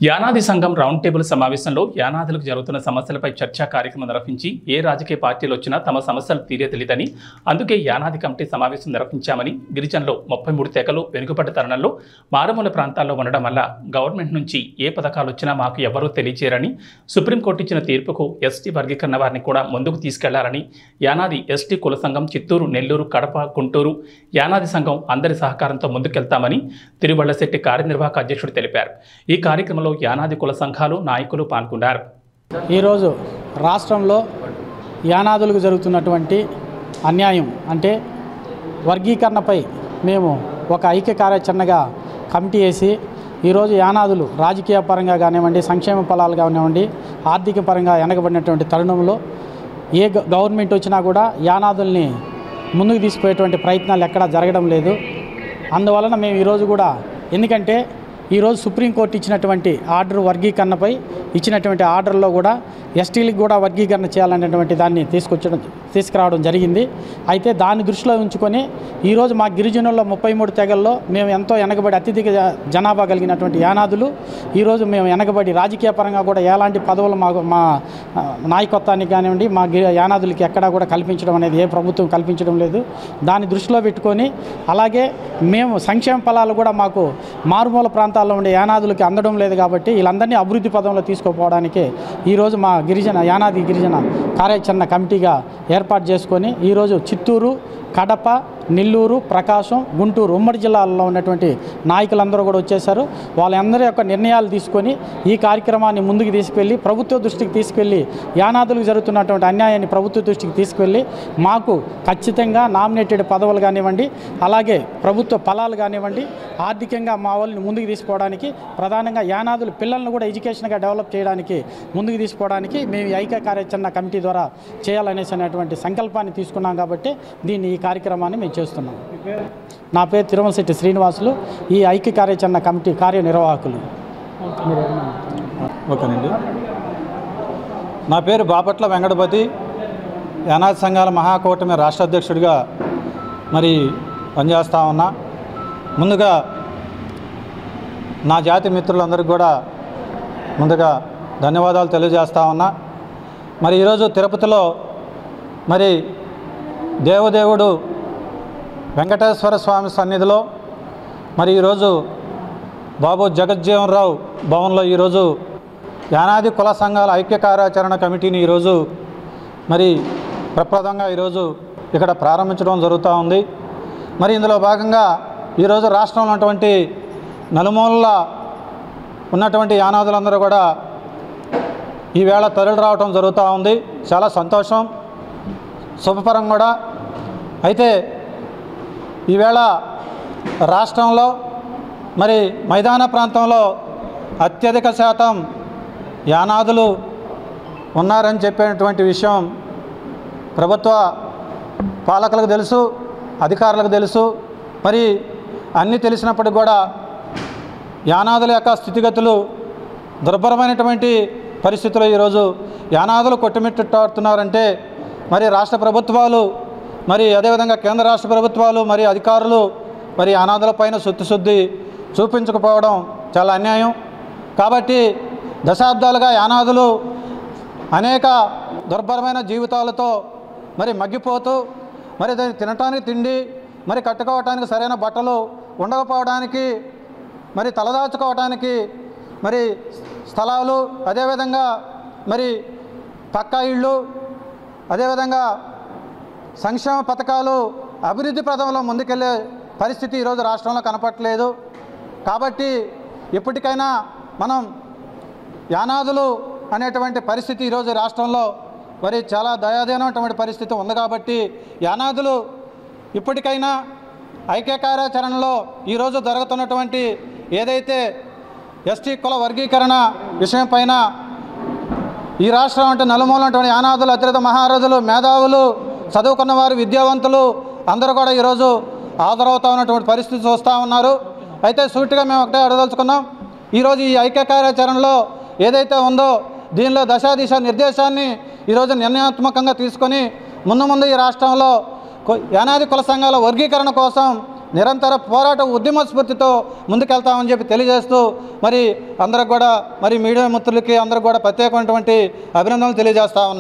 యానాది సంఘం round table సమావేశంలో యానాదులకు జరుగుతున్న సమస్యలపై చర్చా కార్యక్రమం నిర్వహించి ఏ రాజకీయ పార్టీలు వచ్చినా తమ సమస్యలు తీరేతలేదని, అందుకే యానాది కమిటీ సమావేశం నిర్వహించామని, గిరిజనులు 33 తెగలు వెనుకబడ్డ తరుణంలో మారుమూల ప్రాంతాల్లో ఉండడం వల్ల గవర్నమెంట్ నుంచి ఏ పథకాలు వచ్చినా మాకు ఎవరూ తెలియచేయరని, సుప్రీంకోర్టు ఇచ్చిన తీర్పుకు ఎస్టీ వర్గీకరణ వారిని కూడా ముందుకు తీసుకెళ్లాలని యానాది ఎస్టీ కుల సంఘం చిత్తూరు, నెల్లూరు, కడప, గుంటూరు యానాది సంఘం అందరి సహకారంతో ముందుకెళ్తామని తిరువళ్లశెట్టి కార్యనిర్వాహక అధ్యక్షుడు తెలిపారు. ఈ కార్యక్రమంలో యానాది కుల సంఘాలు నాయకులు పాల్గొన్నారు. ఈరోజు రాష్ట్రంలో యానాదులకు జరుగుతున్నటువంటి అన్యాయం అంటే వర్గీకరణపై మేము ఒక ఐక్య కార్యాచరణగా కమిటీ వేసి ఈరోజు యానాదులు రాజకీయ పరంగా కానివ్వండి, సంక్షేమ ఫలాలు కానివ్వండి, ఆర్థిక పరంగా వెనకబడినటువంటి తరుణంలో ఏ గవర్నమెంట్ వచ్చినా కూడా యానాదుల్ని ముందుకు తీసుకుపోయేటువంటి ప్రయత్నాలు ఎక్కడా జరగడం లేదు. అందువలన మేము ఈరోజు కూడా, ఎందుకంటే ఈరోజు సుప్రీంకోర్టు ఇచ్చినటువంటి ఆర్డర్ వర్గీకరణపై ఇచ్చినటువంటి ఆర్డర్లో కూడా ఎస్టీలకు కూడా వర్గీకరణ చేయాలనేటువంటి దాన్ని తీసుకురావడం జరిగింది. అయితే దాన్ని దృష్టిలో ఉంచుకొని ఈరోజు మా గిరిజనుల్లో 33 తెగల్లో మేము ఎంతో వెనకబడి అత్యధిక జనాభా కలిగినటువంటి యానాదులు ఈరోజు మేము వెనకబడి రాజకీయ పరంగా కూడా ఎలాంటి పదవులు మా నాయకత్వానికి కానివ్వండి, మా యానాదులకి ఎక్కడా కూడా కల్పించడం అనేది ఏ ప్రభుత్వం కల్పించడం లేదు. దాన్ని దృష్టిలో పెట్టుకొని అలాగే మేము సంక్షేమ ఫలాలు కూడా మాకు మారుమూల ప్రాంతాల్లో ఉండే యానాదులకి అందడం లేదు. కాబట్టి వీళ్ళందరినీ అభివృద్ధి పదంలో తీసుకుపోవడానికి ఈరోజు మా యానాది గిరిజన కార్యాచరణ కమిటీగా ఏర్పాటు చేసుకొని ఈరోజు చిత్తూరు, కడప, నెల్లూరు, ప్రకాశం, గుంటూరు ఉమ్మడి జిల్లాల్లో ఉన్నటువంటి నాయకులందరూ కూడా వచ్చేశారు. వాళ్ళందరి యొక్క నిర్ణయాలు తీసుకొని ఈ కార్యక్రమాన్ని ముందుకు తీసుకెళ్ళి ప్రభుత్వ దృష్టికి తీసుకెళ్ళి యానాదులకు జరుగుతున్నటువంటి అన్యాయాన్ని ప్రభుత్వ దృష్టికి తీసుకెళ్ళి మాకు ఖచ్చితంగా నామినేటెడ్ పదవులు కానివ్వండి, అలాగే ప్రభుత్వ ఫలాలు కానివ్వండి, ఆర్థికంగా మా వాళ్ళని ముందుకు తీసుకోవడానికి, ప్రధానంగా యానాదుల పిల్లలను కూడా ఎడ్యుకేషన్గా డెవలప్ చేయడానికి ముందుకు తీసుకోవడానికి మేము ఐక్య కార్యాచరణ కమిటీ ద్వారా చేయాలనేసినటువంటి సంకల్పాన్ని తీసుకున్నాం. కాబట్టి దీన్ని ఈ కార్యక్రమాన్ని మేము చేస్తున్నాం. నా పేరు తిరుమలశెట్టి శ్రీనివాసులు, ఈ ఐక్య కార్యాచరణ కమిటీ కార్యనిర్వాహకులు. ఓకేనండి. నా పేరు బాపట్ల వెంకటపతి, యానాది సంఘాల మహాకూటమి రాష్ట్ర అధ్యక్షుడిగా మరి పనిచేస్తూ ఉన్నా. ముందుగా నా జాతి మిత్రులందరికీ కూడా ముందుగా ధన్యవాదాలు తెలియజేస్తూ ఉన్నా. మరి ఈరోజు తిరుపతిలో మరి దేవదేవుడు వెంకటేశ్వర స్వామి సన్నిధిలో మరి ఈరోజు బాబు జగజ్జీవన్ రావు భవన్లో ఈరోజు యానాది కుల సంఘాల ఐక్య కార్యాచరణ కమిటీని ఈరోజు మరి ప్రప్రదంగా ఈరోజు ఇక్కడ ప్రారంభించడం జరుగుతూ ఉంది. మరి ఇందులో భాగంగా ఈరోజు రాష్ట్రంలో ఉన్నటువంటి నలుమూలల ఉన్నటువంటి యానాదులందరూ కూడా ఈవేళ తరలి రావడం జరుగుతూ ఉంది. చాలా సంతోషం, శుభపరం కూడా. అయితే ఈవేళ రాష్ట్రంలో మరి మైదాన ప్రాంతంలో అత్యధిక శాతం యానాదులు ఉన్నారని చెప్పేటువంటి విషయం ప్రభుత్వ పాలకులకు తెలుసు, అధికారులకు తెలుసు. మరి అన్నీ తెలిసినప్పటికి కూడా యానాదుల యొక్క స్థితిగతులు దుర్భరమైనటువంటి పరిస్థితుల్లో ఈరోజు యానాదులు కొట్టుమిట్టాడుతున్నారంటే మరి రాష్ట్ర ప్రభుత్వాలు, మరి అదేవిధంగా కేంద్ర రాష్ట్ర ప్రభుత్వాలు, మరి అధికారులు మరి యానాదుల పైన శుద్ధి చూపించకపోవడం చాలా అన్యాయం. కాబట్టి దశాబ్దాలుగా యానాదులు అనేక దుర్భరమైన జీవితాలతో మరి మగ్గిపోతూ, మరి దాన్ని తినటానికి తిండి, మరి కట్టుకోవటానికి సరైన బట్టలు ఉండకపోవడానికి, మరి తలదాచుకోవటానికి మరి స్థలాలు, అదేవిధంగా మరి పక్కా ఇళ్ళు, అదేవిధంగా సంక్షేమ పథకాలు, అభివృద్ధి పథంలో ముందుకెళ్ళే పరిస్థితి ఈరోజు రాష్ట్రంలో కనపట్లేదు. కాబట్టి ఇప్పటికైనా మనం యానాదులు అనేటువంటి పరిస్థితి ఈరోజు రాష్ట్రంలో మరి చాలా దయాదీనమైనటువంటి పరిస్థితి ఉంది. కాబట్టి యానాదులు ఇప్పటికైనా ఐక్య కార్యాచరణలో ఈరోజు జరుగుతున్నటువంటి ఏదైతే ఎస్టీ కుల వర్గీకరణ విషయం పైన ఈ రాష్ట్రం అంటే నలుమూలటువంటి యానాదులు, అత్యధిక మహారథులు, మేధావులు, చదువుకున్న వారు, విద్యావంతులు అందరూ కూడా ఈరోజు హాజరవుతూ ఉన్నటువంటి పరిస్థితి చూస్తూ ఉన్నారు. అయితే సూటిగా మేము ఒకటే అడగదలుచుకున్నాం. ఈరోజు ఈ ఐక్య కార్యాచరణలో ఏదైతే ఉందో దీనిలో దశాదిశ నిర్దేశాన్ని ఈరోజు నిర్ణయాత్మకంగా తీసుకొని ముందు ఈ రాష్ట్రంలో యానాది కుల సంఘాల వర్గీకరణ కోసం నిరంతర పోరాట ఉద్యమ స్ఫూర్తితో ముందుకెళ్తామని చెప్పి తెలియజేస్తూ మరి అందరికి కూడా మరి మీడియా మిత్రులకి అందరికి కూడా ప్రత్యేకమైనటువంటి అభినందనలు తెలియజేస్తా ఉన్నా.